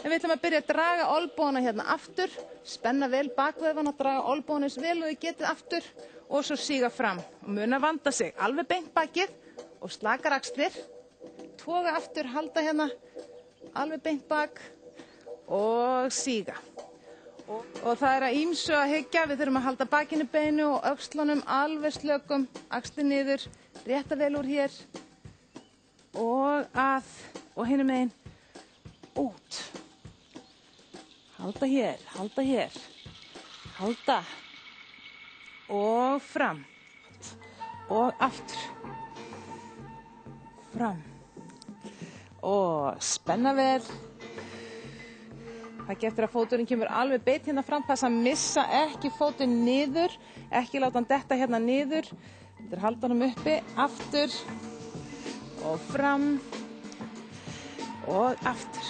En við ætlum að byrja að draga olnbogana hérna aftur, spenna vel bakvöðvana, draga olnbogana eins vel og þið getið aftur og svo síga fram. Og muna að vanda sig, alveg beint bakið og slakar axlir. Toga aftur, halda hérna, alveg beint bak og síga. Og það er að ýmsu að hyggja, við þurfum að halda bakinu beinu og öxlunum alveg slökum, axlir niður, rétta vel úr hér og að, og hinum megin, út. Halda hér, halda og fram og aftur, fram og spenna vel. Það getur að fóturinn kemur alveg beint hérna fram, passa að missa ekki fótinn niður, ekki láta hann detta hérna niður. Þetta er halda hann uppi, aftur og fram og aftur.